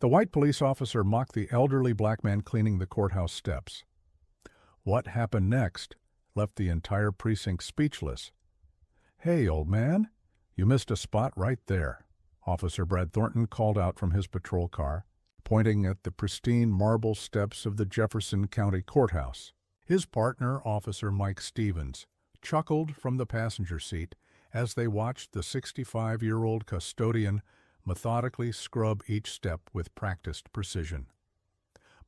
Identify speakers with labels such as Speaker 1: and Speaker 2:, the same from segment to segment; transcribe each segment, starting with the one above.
Speaker 1: The white police officer mocked the elderly black man cleaning the courthouse steps. What happened next left the entire precinct speechless. "Hey, old man, you missed a spot right there," Officer Brad Thornton called out from his patrol car, pointing at the pristine marble steps of the Jefferson County Courthouse. His partner, Officer Mike Stevens, chuckled from the passenger seat as they watched the 65-year-old custodian methodically scrub each step with practiced precision.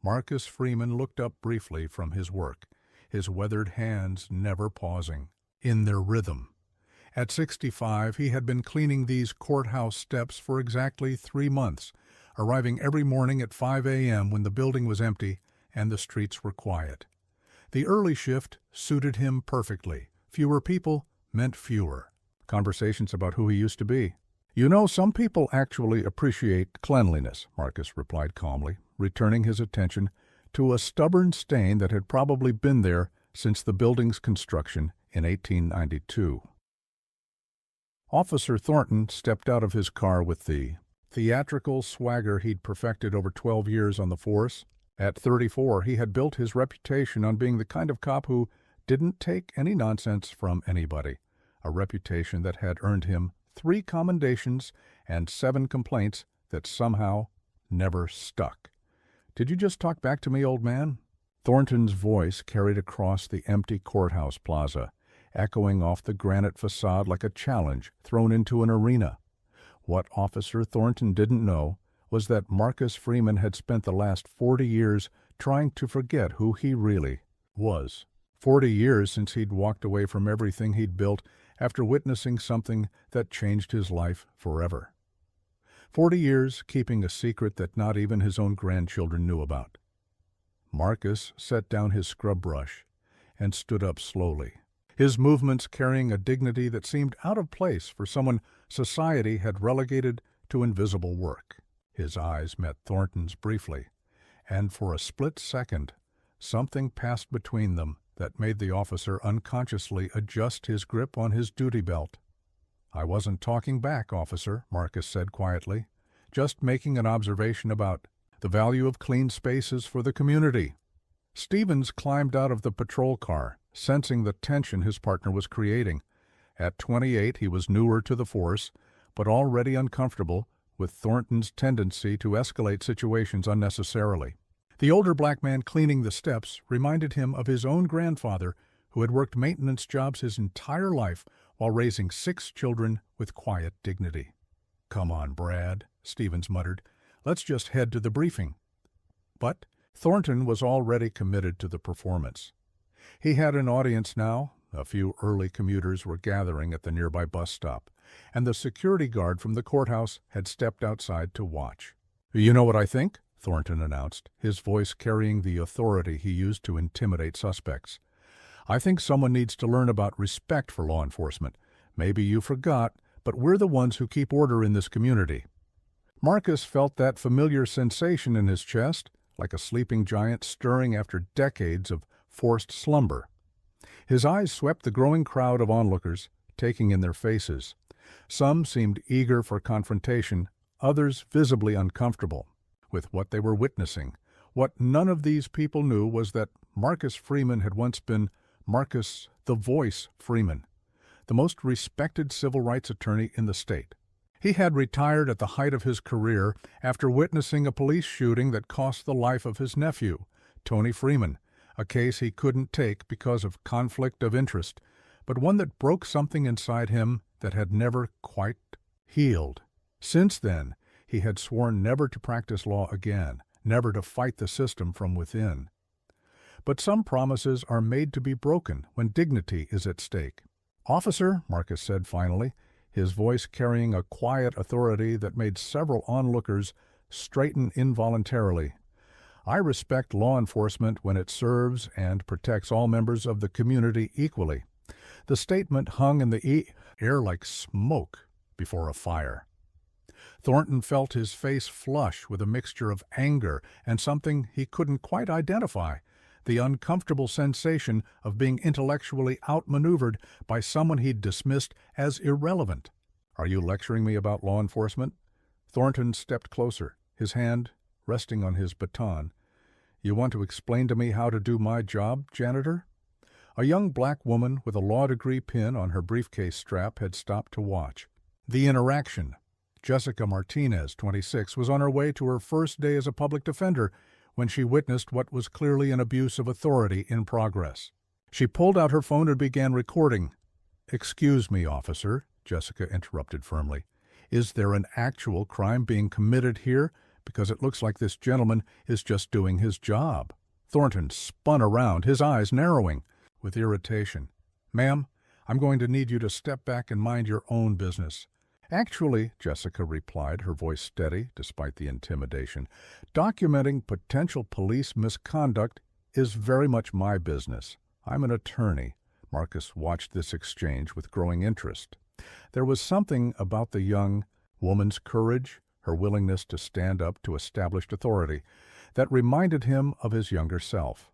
Speaker 1: Marcus Freeman looked up briefly from his work, his weathered hands never pausing, in their rhythm. At 65, he had been cleaning these courthouse steps for exactly 3 months, arriving every morning at 5 a.m. when the building was empty and the streets were quiet. The early shift suited him perfectly. Fewer people meant fewer conversations about who he used to be. "You know, some people actually appreciate cleanliness," Marcus replied calmly, returning his attention to a stubborn stain that had probably been there since the building's construction in 1892. Officer Thornton stepped out of his car with the theatrical swagger he'd perfected over 12 years on the force. At 34, he had built his reputation on being the kind of cop who didn't take any nonsense from anybody, a reputation that had earned him 3 commendations and 7 complaints that somehow never stuck. "Did you just talk back to me, old man?" Thornton's voice carried across the empty courthouse plaza, echoing off the granite facade like a challenge thrown into an arena. What Officer Thornton didn't know was that Marcus Freeman had spent the last 40 years trying to forget who he really was. 40 years since he'd walked away from everything he'd built after witnessing something that changed his life forever. 40 years keeping a secret that not even his own grandchildren knew about. Marcus set down his scrub brush and stood up slowly, his movements carrying a dignity that seemed out of place for someone society had relegated to invisible work. His eyes met Thornton's briefly, and for a split second, something passed between them that made the officer unconsciously adjust his grip on his duty belt. "I wasn't talking back, officer," Marcus said quietly, "just making an observation about the value of clean spaces for the community." Stevens climbed out of the patrol car, sensing the tension his partner was creating. At 28, he was newer to the force, but already uncomfortable with Thornton's tendency to escalate situations unnecessarily. The older black man cleaning the steps reminded him of his own grandfather, who had worked maintenance jobs his entire life while raising 6 children with quiet dignity. "Come on, Brad," Stevens muttered. "Let's just head to the briefing." But Thornton was already committed to the performance. He had an audience now. A few early commuters were gathering at the nearby bus stop, and the security guard from the courthouse had stepped outside to watch. "You know what I think?" Thornton announced, his voice carrying the authority he used to intimidate suspects. "I think someone needs to learn about respect for law enforcement. Maybe you forgot, but we're the ones who keep order in this community." Marcus felt that familiar sensation in his chest, like a sleeping giant stirring after decades of forced slumber. His eyes swept the growing crowd of onlookers, taking in their faces. Some seemed eager for confrontation, others visibly uncomfortable with what they were witnessing. What none of these people knew was that Marcus Freeman had once been Marcus "the Voice" Freeman, the most respected civil rights attorney in the state. He had retired at the height of his career after witnessing a police shooting that cost the life of his nephew, Tony Freeman, a case he couldn't take because of conflict of interest, but one that broke something inside him that had never quite healed. Since then, he had sworn never to practice law again, never to fight the system from within. But some promises are made to be broken when dignity is at stake. "Officer," Marcus said finally, his voice carrying a quiet authority that made several onlookers straighten involuntarily, "I respect law enforcement when it serves and protects all members of the community equally." The statement hung in the air like smoke before a fire. Thornton felt his face flush with a mixture of anger and something he couldn't quite identify, the uncomfortable sensation of being intellectually outmaneuvered by someone he'd dismissed as irrelevant. "Are you lecturing me about law enforcement?" Thornton stepped closer, his hand resting on his baton. "You want to explain to me how to do my job, janitor?" A young black woman with a law degree pin on her briefcase strap had stopped to watch. The interaction. Jessica Martinez, 26, was on her way to her first day as a public defender when she witnessed what was clearly an abuse of authority in progress. She pulled out her phone and began recording. "Excuse me, officer," Jessica interrupted firmly. "Is there an actual crime being committed here? Because it looks like this gentleman is just doing his job." Thornton spun around, his eyes narrowing with irritation. "Ma'am, I'm going to need you to step back and mind your own business." "Actually," Jessica replied, her voice steady despite the intimidation, "documenting potential police misconduct is very much my business. I'm an attorney." Marcus watched this exchange with growing interest. There was something about the young woman's courage, her willingness to stand up to established authority, that reminded him of his younger self.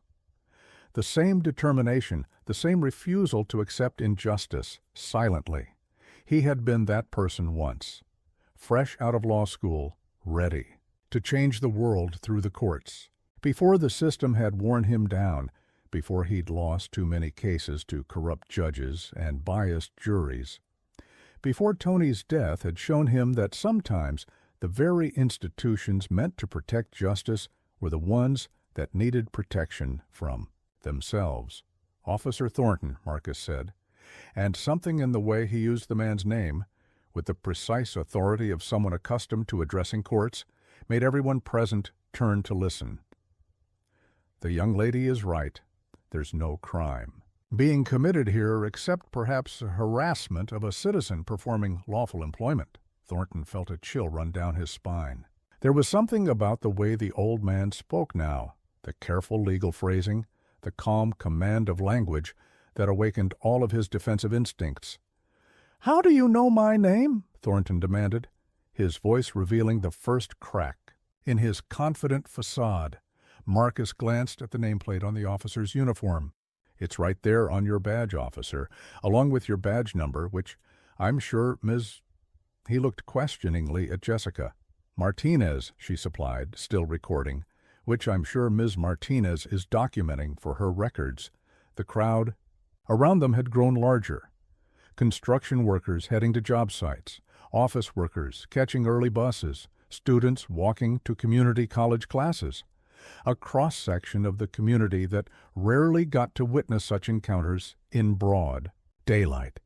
Speaker 1: The same determination, the same refusal to accept injustice silently. He had been that person once, fresh out of law school, ready to change the world through the courts. Before the system had worn him down, before he'd lost too many cases to corrupt judges and biased juries, before Tony's death had shown him that sometimes the very institutions meant to protect justice were the ones that needed protection from themselves. "Officer Thornton," Marcus said, and something in the way he used the man's name, with the precise authority of someone accustomed to addressing courts, made everyone present turn to listen. "The young lady is right. There's no crime being committed here except perhaps harassment of a citizen performing lawful employment." Thornton felt a chill run down his spine. There was something about the way the old man spoke now, the careful legal phrasing, the calm command of language, that awakened all of his defensive instincts. "How do you know my name?" Thornton demanded, his voice revealing the first crack in his confident facade. Marcus glanced at the nameplate on the officer's uniform. "It's right there on your badge, officer, along with your badge number, which I'm sure Ms." He looked questioningly at Jessica. "Martinez," she supplied, still recording, "which I'm sure Ms. Martinez is documenting for her records." The crowd around them had grown larger. Construction workers heading to job sites, office workers catching early buses, students walking to community college classes. A cross-section of the community that rarely got to witness such encounters in broad daylight.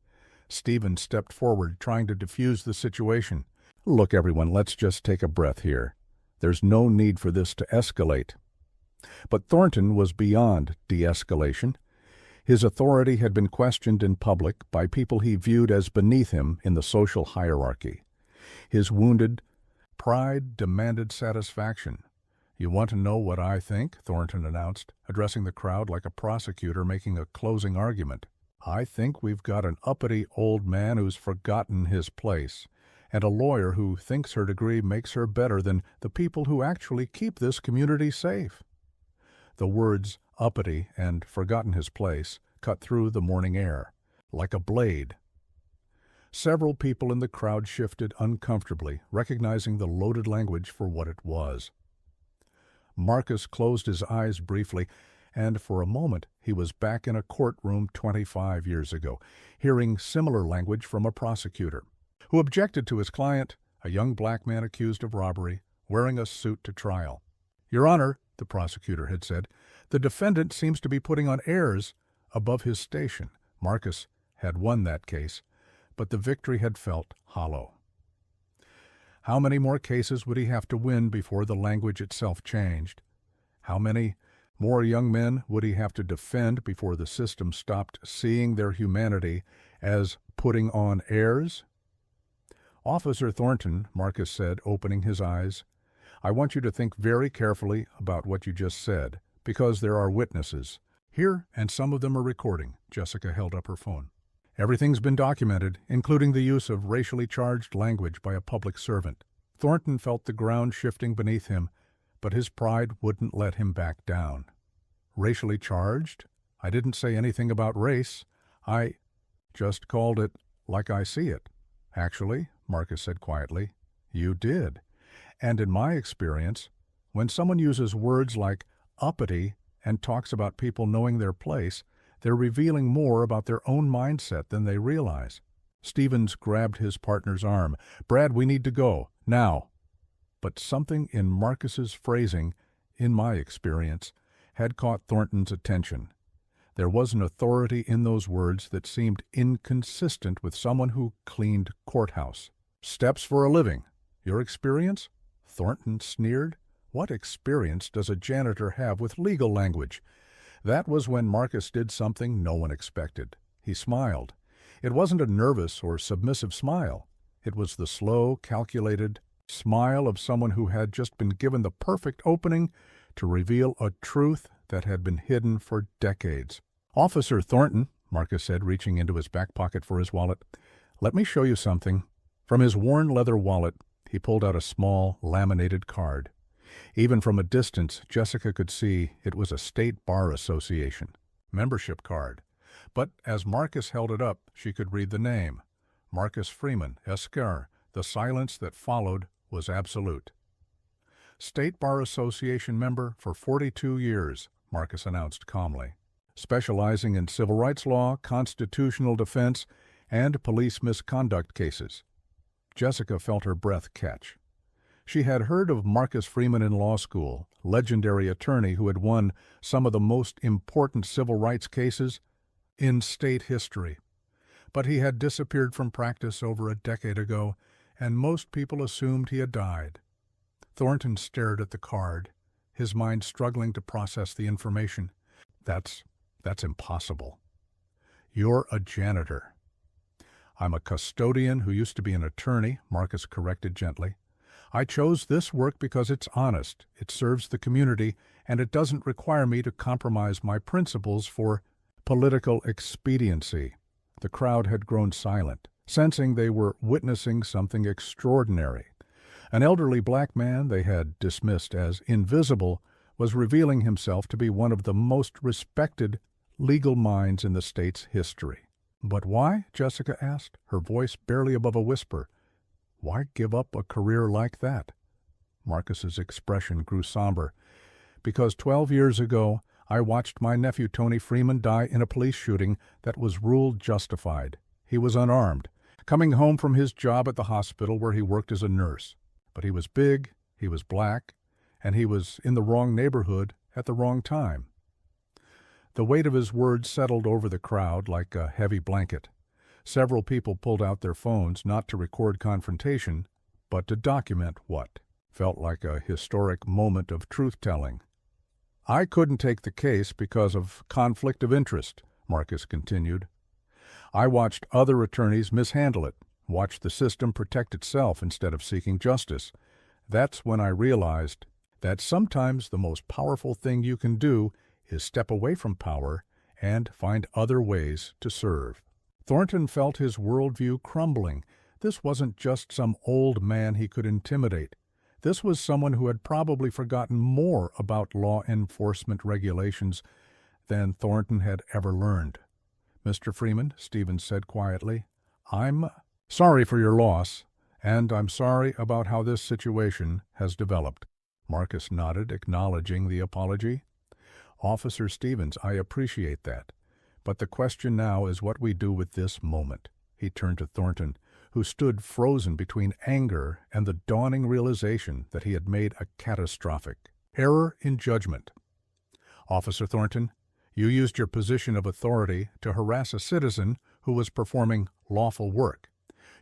Speaker 1: Stephen stepped forward, trying to defuse the situation. "Look, everyone, let's just take a breath here. There's no need for this to escalate." But Thornton was beyond de-escalation. His authority had been questioned in public by people he viewed as beneath him in the social hierarchy. His wounded pride demanded satisfaction. "You want to know what I think?" Thornton announced, addressing the crowd like a prosecutor making a closing argument. "I think we've got an uppity old man who's forgotten his place, and a lawyer who thinks her degree makes her better than the people who actually keep this community safe." The words uppity and forgotten his place cut through the morning air like a blade. Several people in the crowd shifted uncomfortably, recognizing the loaded language for what it was. Marcus closed his eyes briefly, and for a moment he was back in a courtroom 25 years ago, hearing similar language from a prosecutor, who objected to his client, a young black man accused of robbery, wearing a suit to trial. "Your Honor," the prosecutor had said, "the defendant seems to be putting on airs above his station." Marcus had won that case, but the victory had felt hollow. How many more cases would he have to win before the language itself changed? How many more young men would he have to defend before the system stopped seeing their humanity as putting on airs? "Officer Thornton," Marcus said, opening his eyes, "I want you to think very carefully about what you just said, because there are witnesses here, and some of them are recording." Jessica held up her phone. "Everything's been documented, including the use of racially charged language by a public servant." Thornton felt the ground shifting beneath him, but his pride wouldn't let him back down. "Racially charged? I didn't say anything about race. I just called it like I see it." "Actually," Marcus said quietly, "you did. And in my experience, When someone uses words like uppity and talks about people knowing their place, they're revealing more about their own mindset than they realize. Stevens grabbed his partner's arm. "Brad, we need to go. Now." But something in Marcus's phrasing, in my experience, had caught Thornton's attention. There was an authority in those words that seemed inconsistent with someone who cleaned Courthouse. "Steps for a living. Your experience?" Thornton sneered. What experience does a janitor have with legal language? That was when Marcus did something no one expected. He smiled. It wasn't a nervous or submissive smile. It was the slow, calculated smile of someone who had just been given the perfect opening to reveal a truth that had been hidden for decades. "Officer Thornton," Marcus said, reaching into his back pocket for his wallet, "let me show you something." From his worn leather wallet, he pulled out a small, laminated card. Even from a distance, Jessica could see it was a State Bar Association membership card. But as Marcus held it up, she could read the name. Marcus Freeman, Esquire. The silence that followed was absolute. "State Bar Association member for 42 years, Marcus announced calmly, specializing in civil rights law, constitutional defense, and police misconduct cases. Jessica felt her breath catch. She had heard of Marcus Freeman in law school, legendary attorney who had won some of the most important civil rights cases in state history. But he had disappeared from practice over a decade ago, and most people assumed he had died. Thornton stared at the card, his mind struggling to process the information. That's impossible. You're a janitor." "I'm a custodian who used to be an attorney," Marcus corrected gently. "I chose this work because it's honest, it serves the community, and it doesn't require me to compromise my principles for political expediency." The crowd had grown silent, sensing they were witnessing something extraordinary. An elderly black man they had dismissed as invisible was revealing himself to be one of the most respected legal minds in the state's history. "But why?" Jessica asked, her voice barely above a whisper. "Why give up a career like that?" Marcus's expression grew somber. "Because 12 years ago, I watched my nephew Tony Freeman die in a police shooting that was ruled justified. He was unarmed, coming home from his job at the hospital where he worked as a nurse. But he was big, he was black, and he was in the wrong neighborhood at the wrong time." The weight of his words settled over the crowd like a heavy blanket. Several people pulled out their phones not to record confrontation, but to document what felt like a historic moment of truth-telling. "I couldn't take the case because of conflict of interest," Marcus continued. "I watched other attorneys mishandle it, watched the system protect itself instead of seeking justice. That's when I realized that sometimes the most powerful thing you can do is step away from power and find other ways to serve." Thornton felt his worldview crumbling. This wasn't just some old man he could intimidate. This was someone who had probably forgotten more about law enforcement regulations than Thornton had ever learned. "Mr. Freeman," Stevens said quietly, "I'm sorry for your loss, and I'm sorry about how this situation has developed." Marcus nodded, acknowledging the apology. "Officer Stevens, I appreciate that. But the question now is what we do with this moment." He turned to Thornton, who stood frozen between anger and the dawning realization that he had made a catastrophic error in judgment. "Officer Thornton, you used your position of authority to harass a citizen who was performing lawful work.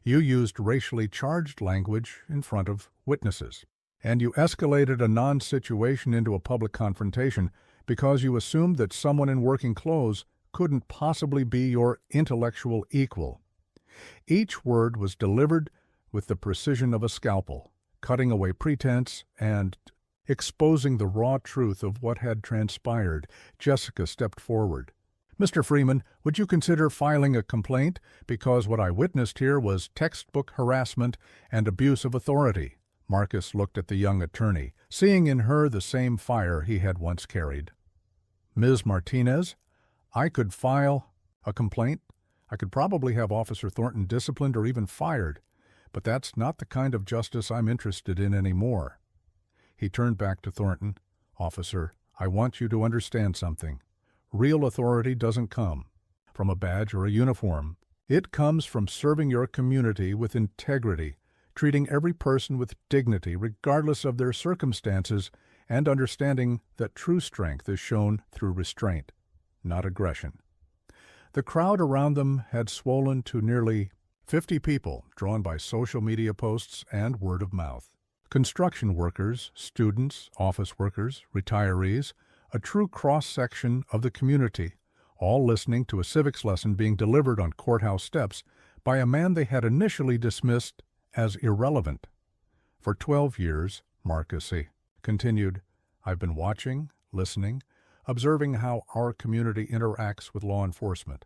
Speaker 1: You used racially charged language in front of witnesses. And you escalated a non-situation into a public confrontation because you assumed that someone in working clothes couldn't possibly be your intellectual equal. Each word was delivered with the precision of a scalpel, cutting away pretense and exposing the raw truth of what had transpired." Jessica stepped forward. "Mr. Freeman, would you consider filing a complaint? Because what I witnessed here was textbook harassment and abuse of authority." Marcus looked at the young attorney, seeing in her the same fire he had once carried. "Ms. Martinez, I could file a complaint. I could probably have Officer Thornton disciplined or even fired, but that's not the kind of justice I'm interested in anymore." He turned back to Thornton. "Officer, I want you to understand something. Real authority doesn't come from a badge or a uniform. It comes from serving your community with integrity, treating every person with dignity regardless of their circumstances, and understanding that true strength is shown through restraint, not aggression." The crowd around them had swollen to nearly 50 people, drawn by social media posts and word of mouth. Construction workers, students, office workers, retirees, a true cross-section of the community, all listening to a civics lesson being delivered on courthouse steps by a man they had initially dismissed as irrelevant. "For 12 years, Marcus continued, I've been watching, listening, observing how our community interacts with law enforcement.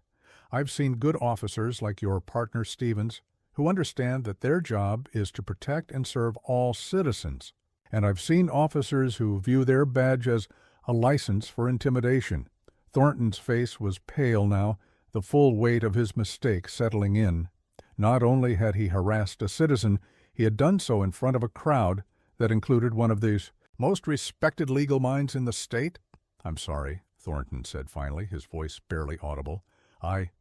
Speaker 1: I've seen good officers like your partner Stevens who understand that their job is to protect and serve all citizens. And I've seen officers who view their badge as a license for intimidation." Thornton's face was pale now, the full weight of his mistake settling in. Not only had he harassed a citizen, he had done so in front of a crowd that included one of the most respected legal minds in the state. "I'm sorry," Thornton said finally, his voice barely audible. I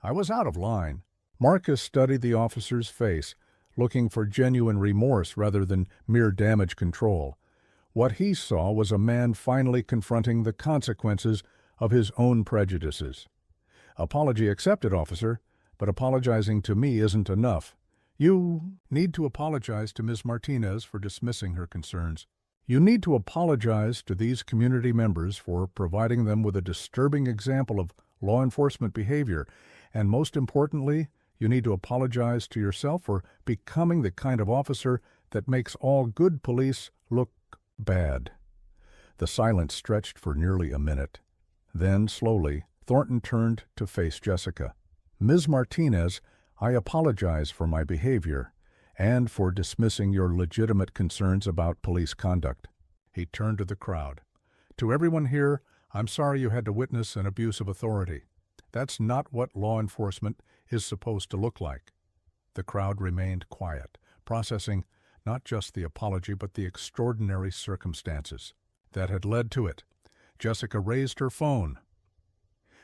Speaker 1: was out of line." Marcus studied the officer's face, looking for genuine remorse rather than mere damage control. What he saw was a man finally confronting the consequences of his own prejudices. "Apology accepted, officer, but apologizing to me isn't enough. You need to apologize to Ms. Martinez for dismissing her concerns. You need to apologize to these community members for providing them with a disturbing example of law enforcement behavior, and most importantly, you need to apologize to yourself for becoming the kind of officer that makes all good police look bad." The silence stretched for nearly a minute. Then, slowly, Thornton turned to face Jessica. "Ms. Martinez, I apologize for my behavior and for dismissing your legitimate concerns about police conduct." He turned to the crowd. "To everyone here, I'm sorry you had to witness an abuse of authority. That's not what law enforcement is supposed to look like." The crowd remained quiet, processing not just the apology but the extraordinary circumstances that had led to it. Jessica raised her phone.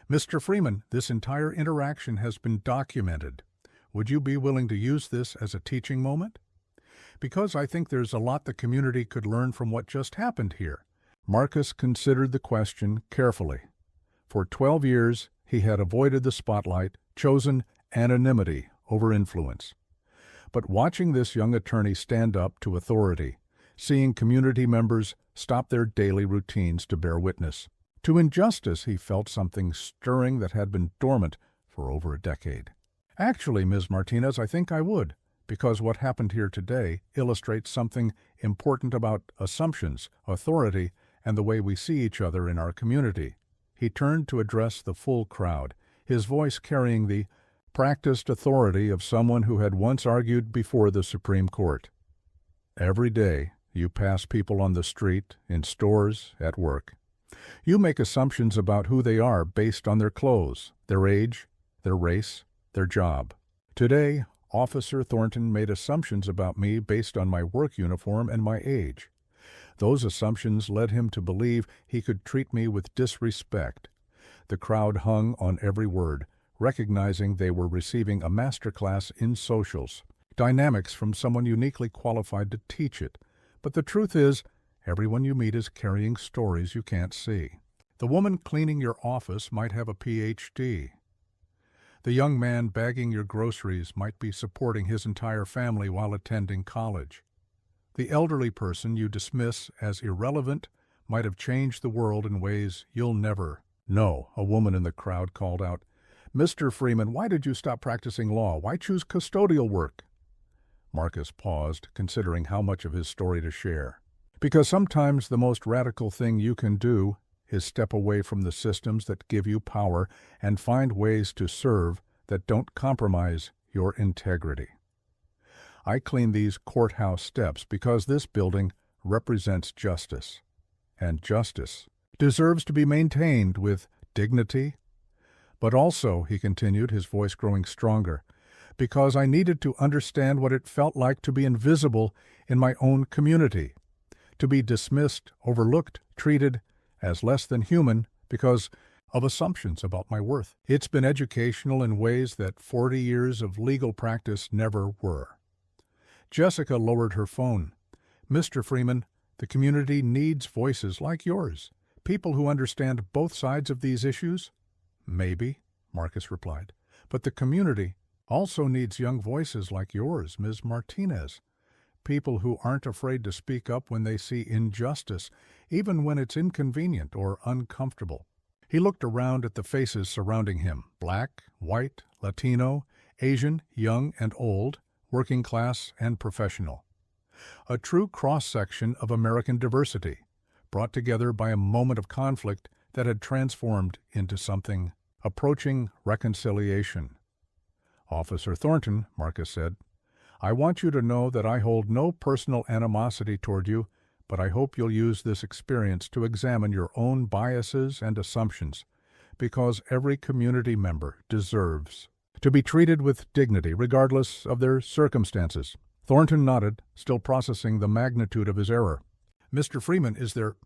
Speaker 1: "Mr. Freeman, this entire interaction has been documented. Would you be willing to use this as a teaching moment? Because I think there's a lot the community could learn from what just happened here." Marcus considered the question carefully. For 12 years, he had avoided the spotlight, chosen anonymity over influence. But watching this young attorney stand up to authority, seeing community members stop their daily routines to bear witness to injustice, he felt something stirring that had been dormant for over a decade. "Actually, Ms. Martinez, I think I would, because what happened here today illustrates something important about assumptions, authority, and the way we see each other in our community." He turned to address the full crowd, his voice carrying the practiced authority of someone who had once argued before the Supreme Court. "Every day, you pass people on the street, in stores, at work. You make assumptions about who they are based on their clothes, their age, their race, their job. Today, Officer Thornton made assumptions about me based on my work uniform and my age. Those assumptions led him to believe he could treat me with disrespect." The crowd hung on every word, recognizing they were receiving a masterclass in socials, dynamics from someone uniquely qualified to teach it. But the truth is, everyone you meet is carrying stories you can't see. The woman cleaning your office might have a PhD. The young man bagging your groceries might be supporting his entire family while attending college. The elderly person you dismiss as irrelevant might have changed the world in ways you'll never know. A woman in the crowd called out, "Mr. Freeman, why did you stop practicing law? Why choose custodial work?" Marcus paused, considering how much of his story to share. "Because sometimes the most radical thing you can do is step away from the systems that give you power and find ways to serve that don't compromise your integrity. I clean these courthouse steps because this building represents justice, and justice deserves to be maintained with dignity. But also," he continued, his voice growing stronger, "because I needed to understand what it felt like to be invisible in my own community, to be dismissed, overlooked, treated as less than human because of assumptions about my worth. It's been educational in ways that 40 years of legal practice never were. Jessica lowered her phone. Mr. Freeman, the community needs voices like yours, people who understand both sides of these issues. Maybe, Marcus replied, but the community also needs young voices like yours, Ms. Martinez. People who aren't afraid to speak up when they see injustice, even when it's inconvenient or uncomfortable. He looked around at the faces surrounding him, black, white, Latino, Asian, young and old, working class and professional. A true cross-section of American diversity, brought together by a moment of conflict that had transformed into something approaching reconciliation. Officer Thornton, Marcus said, I want you to know that I hold no personal animosity toward you, but I hope you'll use this experience to examine your own biases and assumptions, because every community member deserves to be treated with dignity regardless of their circumstances. Thornton nodded, still processing the magnitude of his error. Mr. Freeman, is there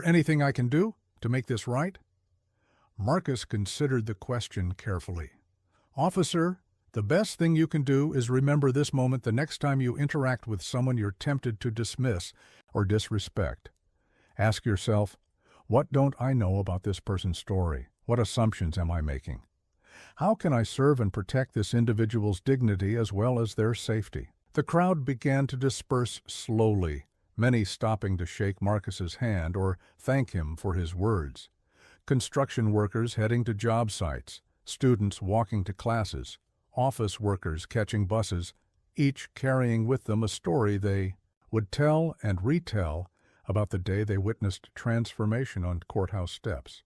Speaker 1: anything I can do to make this right? Marcus considered the question carefully. Officer, the best thing you can do is remember this moment the next time you interact with someone you're tempted to dismiss or disrespect. Ask yourself, what don't I know about this person's story? What assumptions am I making? How can I serve and protect this individual's dignity as well as their safety? The crowd began to disperse slowly, many stopping to shake Marcus's hand or thank him for his words. Construction workers heading to job sites, students walking to classes, office workers catching buses, each carrying with them a story they would tell and retell about the day they witnessed transformation on Courthouse steps.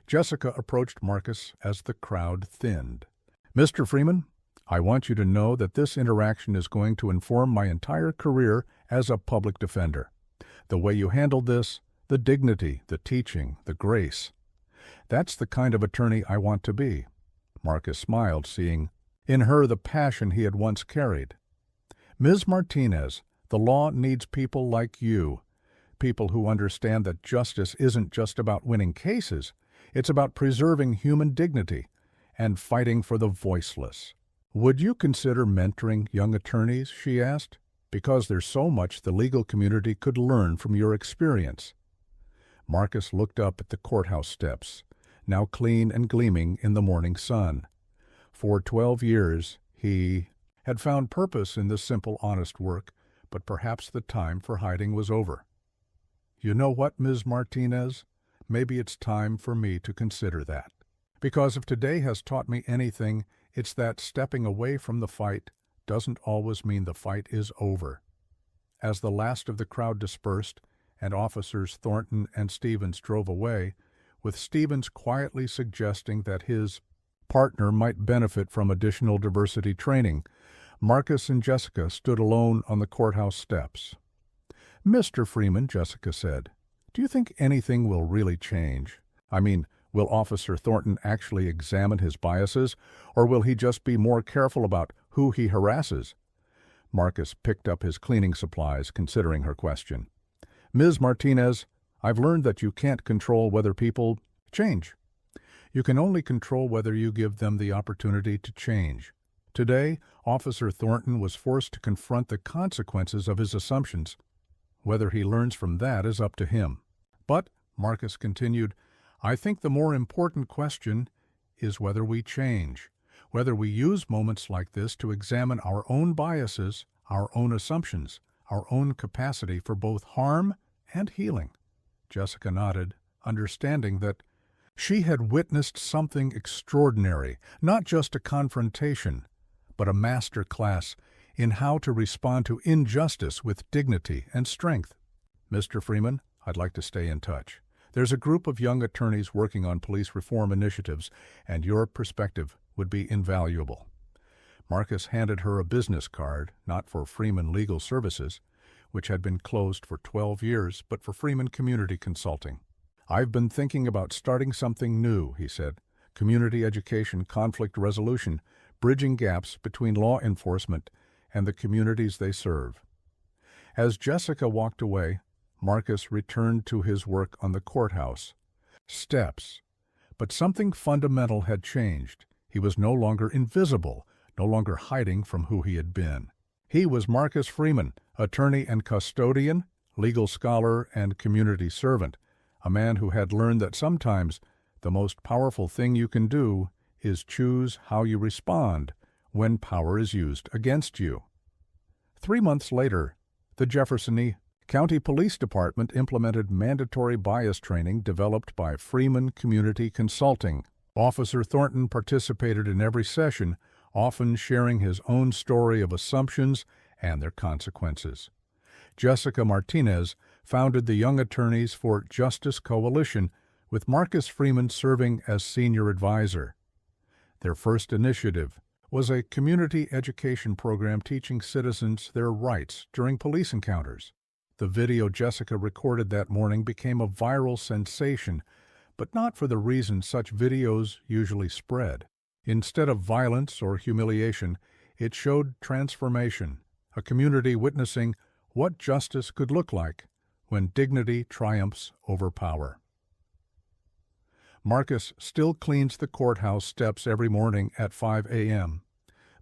Speaker 1: Jessica approached Marcus as the crowd thinned. Mr. Freeman, I want you to know that this interaction is going to inform my entire career as a public defender. The way you handled this, the dignity, the teaching, the grace. That's the kind of attorney I want to be. Marcus smiled, seeing in her the passion he had once carried. Ms. Martinez, the law needs people like you, people who understand that justice isn't just about winning cases, it's about preserving human dignity and fighting for the voiceless. Would you consider mentoring young attorneys, she asked, because there's so much the legal community could learn from your experience. Marcus looked up at the courthouse steps, now clean and gleaming in the morning sun. For 12 years, he had found purpose in this simple, honest work, but perhaps the time for hiding was over. You know what, Ms. Martinez? Maybe it's time for me to consider that. Because if today has taught me anything, it's that stepping away from the fight doesn't always mean the fight is over. As the last of the crowd dispersed, and Officers Thornton and Stevens drove away, with Stevens quietly suggesting that his partner might benefit from additional diversity training, Marcus and Jessica stood alone on the courthouse steps. Mr. Freeman, Jessica said, do you think anything will really change? I mean, will Officer Thornton actually examine his biases, or will he just be more careful about who he harasses? Marcus picked up his cleaning supplies, considering her question. Ms. Martinez, I've learned that you can't control whether people change. You can only control whether you give them the opportunity to change. Today, Officer Thornton was forced to confront the consequences of his assumptions. Whether he learns from that is up to him. But, Marcus continued, I think the more important question is whether we change, whether we use moments like this to examine our own biases, our own assumptions, our own capacity for both harm and healing. Jessica nodded, understanding that she had witnessed something extraordinary, not just a confrontation, but a master class in how to respond to injustice with dignity and strength. Mr. Freeman, I'd like to stay in touch. There's a group of young attorneys working on police reform initiatives, and your perspective would be invaluable. Marcus handed her a business card, not for Freeman Legal Services, which had been closed for 12 years, but for Freeman Community Consulting. I've been thinking about starting something new, he said. Community education, conflict resolution, bridging gaps between law enforcement and the communities they serve. As Jessica walked away, Marcus returned to his work on the courthouse. Steps. But something fundamental had changed. He was no longer invisible, no longer hiding from who he had been. He was Marcus Freeman, attorney and custodian, legal scholar and community servant, a man who had learned that sometimes the most powerful thing you can do is choose how you respond when power is used against you. 3 months later, the Jefferson County Police Department implemented mandatory bias training developed by Freeman Community Consulting. Officer Thornton participated in every session, often sharing his own story of assumptions and their consequences. Jessica Martinez founded the Young Attorneys for Justice Coalition, with Marcus Freeman serving as senior advisor. Their first initiative was a community education program teaching citizens their rights during police encounters. The video Jessica recorded that morning became a viral sensation, but not for the reason such videos usually spread. Instead of violence or humiliation, it showed transformation, a community witnessing what justice could look like when dignity triumphs over power. Marcus still cleans the courthouse steps every morning at 5 a.m.,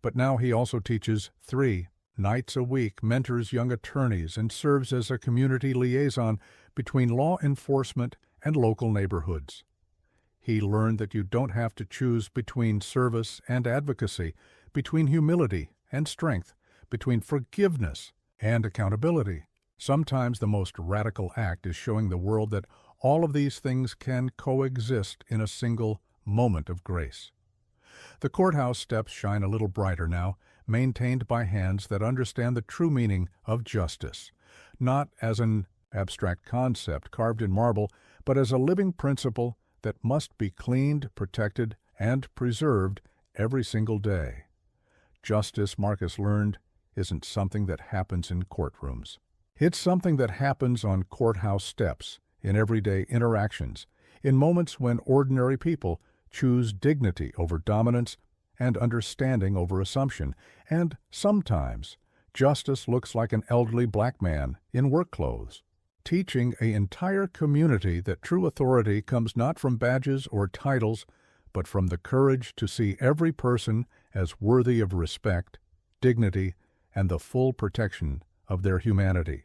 Speaker 1: but now he also teaches 3 nights a week, mentors young attorneys, and serves as a community liaison between law enforcement and local neighborhoods. He learned that you don't have to choose between service and advocacy, between humility and strength, between forgiveness and accountability. Sometimes the most radical act is showing the world that all of these things can coexist in a single moment of grace. The courthouse steps shine a little brighter now, maintained by hands that understand the true meaning of justice, not as an abstract concept carved in marble, but as a living principle that must be cleaned, protected, and preserved every single day. Justice, Marcus learned, isn't something that happens in courtrooms. It's something that happens on courthouse steps, in everyday interactions, in moments when ordinary people choose dignity over dominance and understanding over assumption, and sometimes justice looks like an elderly black man in work clothes, teaching an entire community that true authority comes not from badges or titles, but from the courage to see every person as worthy of respect, dignity, and the full protection of their humanity.